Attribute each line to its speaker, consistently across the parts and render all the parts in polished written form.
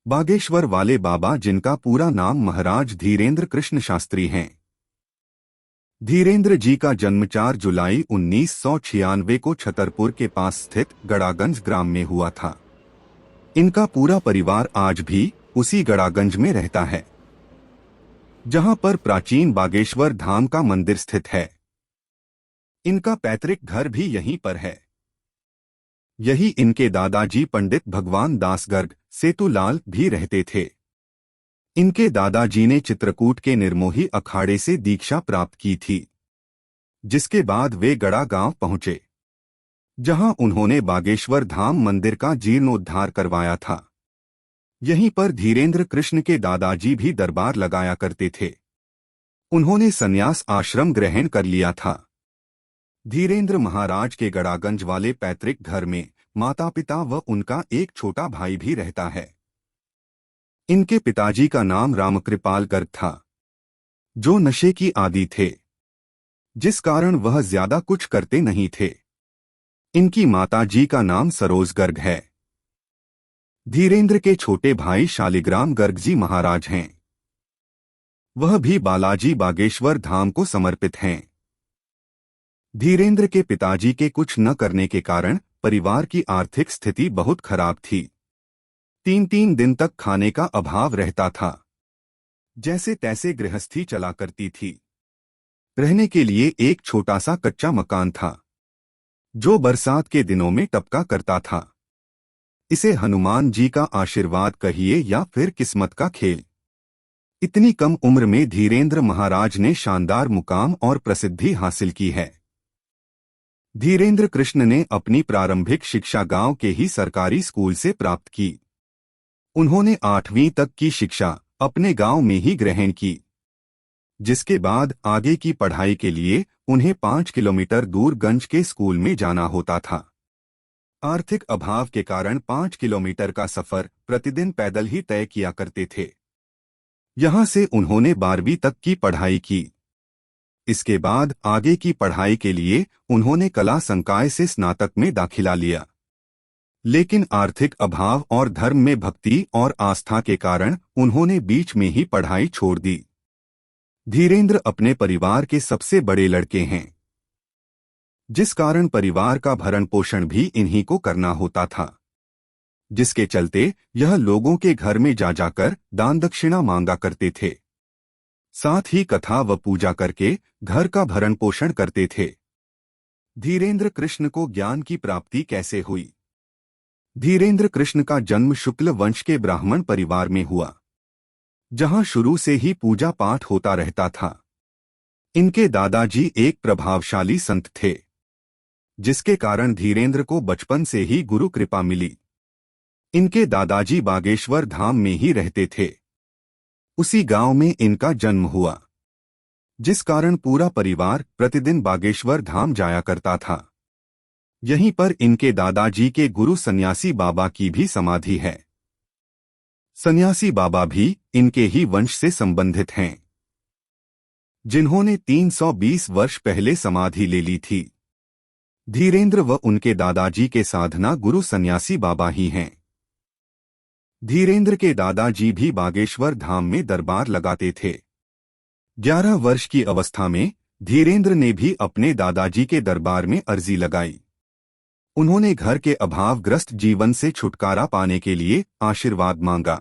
Speaker 1: बागेश्वर वाले बाबा, जिनका पूरा नाम महाराज धीरेन्द्र कृष्ण शास्त्री हैं। धीरेन्द्र जी का जन्म 4 जुलाई 1996 को छतरपुर के पास स्थित गड़ागंज ग्राम में हुआ था। इनका पूरा परिवार आज भी उसी गड़ागंज में रहता है, जहां पर प्राचीन बागेश्वर धाम का मंदिर स्थित है। इनका पैतृक घर भी यहीं पर है। यही इनके दादाजी पंडित भगवान दास गर्ग सेतुलाल भी रहते थे। इनके दादाजी ने चित्रकूट के निर्मोही अखाड़े से दीक्षा प्राप्त की थी, जिसके बाद वे गड़ा गांव पहुंचे, जहां उन्होंने बागेश्वर धाम मंदिर का जीर्णोद्धार करवाया था। यहीं पर धीरेन्द्र कृष्ण के दादाजी भी दरबार लगाया करते थे। उन्होंने संन्यास आश्रम ग्रहण कर लिया था। धीरेन्द्र महाराज के गड़ागंज वाले पैतृक घर में माता पिता व उनका एक छोटा भाई भी रहता है। इनके पिताजी का नाम रामकृपाल गर्ग था, जो नशे की आदी थे, जिस कारण वह ज्यादा कुछ करते नहीं थे। इनकी माताजी का नाम सरोज गर्ग है। धीरेन्द्र के छोटे भाई शालिग्राम गर्ग जी महाराज हैं। वह भी बालाजी बागेश्वर धाम को समर्पित हैं। धीरेन्द्र के पिताजी के कुछ न करने के कारण परिवार की आर्थिक स्थिति बहुत खराब थी। 3-3 दिन तक खाने का अभाव रहता था। जैसे तैसे गृहस्थी चला करती थी। रहने के लिए एक छोटा सा कच्चा मकान था, जो बरसात के दिनों में टपका करता था। इसे हनुमान जी का आशीर्वाद कहिए या फिर किस्मत का खेल। इतनी कम उम्र में धीरेन्द्र महाराज ने शानदार मुकाम और प्रसिद्धि हासिल की है। धीरेन्द्र कृष्ण ने अपनी प्रारंभिक शिक्षा गांव के ही सरकारी स्कूल से प्राप्त की। उन्होंने 8वीं तक की शिक्षा अपने गांव में ही ग्रहण की, जिसके बाद आगे की पढ़ाई के लिए उन्हें 5 किलोमीटर दूर गंज के स्कूल में जाना होता था। आर्थिक अभाव के कारण 5 किलोमीटर का सफर प्रतिदिन पैदल ही तय किया करते थे। यहां से उन्होंने 12वीं तक की पढ़ाई की। इसके बाद आगे की पढ़ाई के लिए उन्होंने कला संकाय से स्नातक में दाखिला लिया, लेकिन आर्थिक अभाव और धर्म में भक्ति और आस्था के कारण उन्होंने बीच में ही पढ़ाई छोड़ दी। धीरेन्द्र अपने परिवार के सबसे बड़े लड़के हैं, जिस कारण परिवार का भरण पोषण भी इन्हीं को करना होता था, जिसके चलते यह लोगों के घर में जा जाकर दान दक्षिणा मांगा करते थे। साथ ही कथा व पूजा करके घर का भरण पोषण करते थे। धीरेन्द्र कृष्ण को ज्ञान की प्राप्ति कैसे हुई? धीरेन्द्र कृष्ण का जन्म शुक्ल वंश के ब्राह्मण परिवार में हुआ, जहां शुरू से ही पूजा पाठ होता रहता था। इनके दादाजी एक प्रभावशाली संत थे, जिसके कारण धीरेन्द्र को बचपन से ही गुरु कृपा मिली। इनके दादाजी बागेश्वर धाम में ही रहते थे। उसी गांव में इनका जन्म हुआ, जिस कारण पूरा परिवार प्रतिदिन बागेश्वर धाम जाया करता था। यहीं पर इनके दादाजी के गुरु सन्यासी बाबा की भी समाधि है। सन्यासी बाबा भी इनके ही वंश से संबंधित हैं, जिन्होंने 320 वर्ष पहले समाधि ले ली थी। धीरेन्द्र व उनके दादाजी के साधना गुरु सन्यासी बाबा ही हैं। धीरेन्द्र के दादाजी भी बागेश्वर धाम में दरबार लगाते थे। 11 वर्ष की अवस्था में धीरेन्द्र ने भी अपने दादाजी के दरबार में अर्जी लगाई। उन्होंने घर के अभावग्रस्त जीवन से छुटकारा पाने के लिए आशीर्वाद मांगा।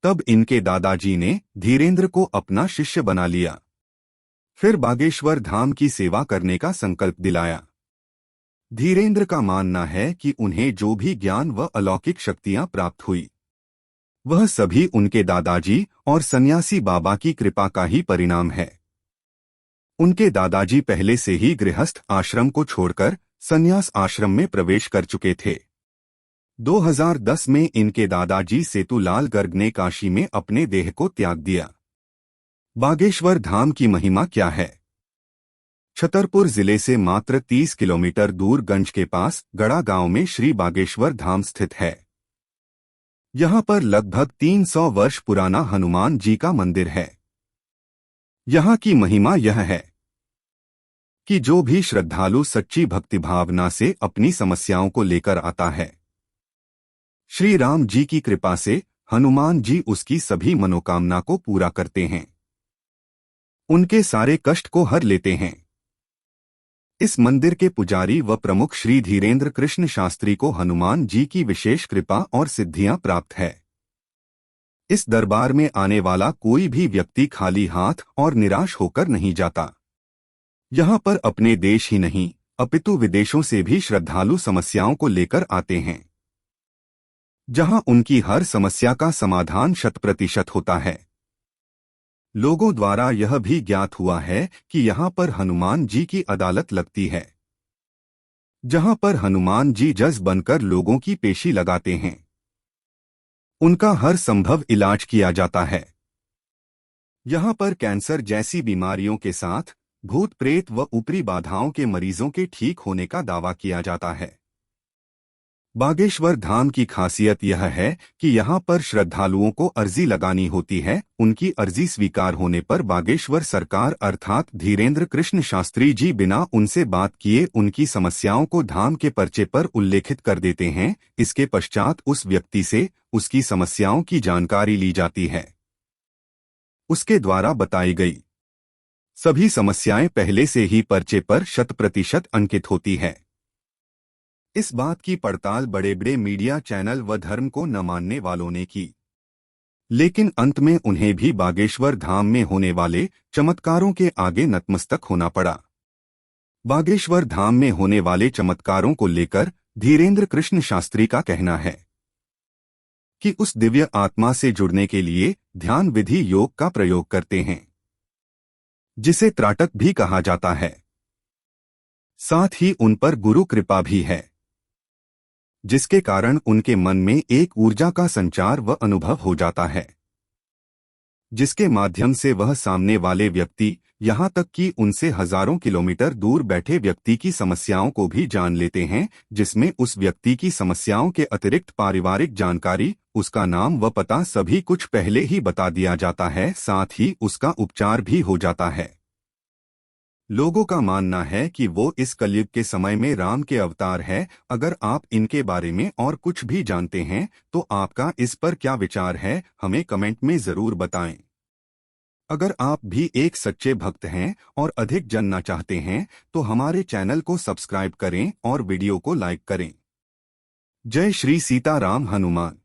Speaker 1: तब इनके दादाजी ने धीरेन्द्र को अपना शिष्य बना लिया। फिर बागेश्वर धाम की सेवा करने का संकल्प दिलाया। धीरेन्द्र का मानना है कि उन्हें जो भी ज्ञान व अलौकिक शक्तियां प्राप्त हुई, वह सभी उनके दादाजी और सन्यासी बाबा की कृपा का ही परिणाम है। उनके दादाजी पहले से ही गृहस्थ आश्रम को छोड़कर संन्यास आश्रम में प्रवेश कर चुके थे। 2010 में इनके दादाजी सेतुलाल गर्ग ने काशी में अपने देह को त्याग दिया। बागेश्वर धाम की महिमा क्या है? छतरपुर जिले से मात्र 30 किलोमीटर दूर गंज के पास गड़ा गांव में श्री बागेश्वर धाम स्थित है। यहाँ पर लगभग 300 वर्ष पुराना हनुमान जी का मंदिर है। यहाँ की महिमा यह है कि जो भी श्रद्धालु सच्ची भक्ति भावना से अपनी समस्याओं को लेकर आता है, श्री राम जी की कृपा से हनुमान जी उसकी सभी मनोकामना को पूरा करते हैं, उनके सारे कष्ट को हर लेते हैं। इस मंदिर के पुजारी व प्रमुख श्री धीरेन्द्र कृष्ण शास्त्री को हनुमान जी की विशेष कृपा और सिद्धियां प्राप्त है। इस दरबार में आने वाला कोई भी व्यक्ति खाली हाथ और निराश होकर नहीं जाता। यहाँ पर अपने देश ही नहीं अपितु विदेशों से भी श्रद्धालु समस्याओं को लेकर आते हैं, जहाँ उनकी हर समस्या का समाधान 100% होता है। लोगों द्वारा यह भी ज्ञात हुआ है कि यहाँ पर हनुमान जी की अदालत लगती है, जहाँ पर हनुमान जी जज बनकर लोगों की पेशी लगाते हैं, उनका हर संभव इलाज किया जाता है। यहाँ पर कैंसर जैसी बीमारियों के साथ भूत प्रेत व ऊपरी बाधाओं के मरीजों के ठीक होने का दावा किया जाता है। बागेश्वर धाम की खासियत यह है कि यहाँ पर श्रद्धालुओं को अर्जी लगानी होती है। उनकी अर्जी स्वीकार होने पर बागेश्वर सरकार अर्थात धीरेन्द्र कृष्ण शास्त्री जी बिना उनसे बात किए उनकी समस्याओं को धाम के पर्चे पर उल्लेखित कर देते हैं। इसके पश्चात उस व्यक्ति से उसकी समस्याओं की जानकारी ली जाती है। उसके द्वारा बताई गई सभी समस्याएं पहले से ही पर्चे पर 100% अंकित होती है। इस बात की पड़ताल बड़े बड़े मीडिया चैनल व धर्म को न मानने वालों ने की, लेकिन अंत में उन्हें भी बागेश्वर धाम में होने वाले चमत्कारों के आगे नतमस्तक होना पड़ा। बागेश्वर धाम में होने वाले चमत्कारों को लेकर धीरेन्द्र कृष्ण शास्त्री का कहना है कि उस दिव्य आत्मा से जुड़ने के लिए ध्यान विधि योग का प्रयोग करते हैं, जिसे त्राटक भी कहा जाता है। साथ ही उन पर गुरु कृपा भी है, जिसके कारण उनके मन में एक ऊर्जा का संचार व अनुभव हो जाता है, जिसके माध्यम से वह सामने वाले व्यक्ति यहाँ तक कि उनसे हजारों किलोमीटर दूर बैठे व्यक्ति की समस्याओं को भी जान लेते हैं, जिसमें उस व्यक्ति की समस्याओं के अतिरिक्त पारिवारिक जानकारी, उसका नाम व पता सभी कुछ पहले ही बता दिया जाता है। साथ ही उसका उपचार भी हो जाता है। लोगों का मानना है कि वो इस कलयुग के समय में राम के अवतार है। अगर आप इनके बारे में और कुछ भी जानते हैं तो आपका इस पर क्या विचार है, हमें कमेंट में जरूर बताएं। अगर आप भी एक सच्चे भक्त हैं और अधिक जानना चाहते हैं तो हमारे चैनल को सब्सक्राइब करें और वीडियो को लाइक करें। जय श्री सीताराम हनुमान।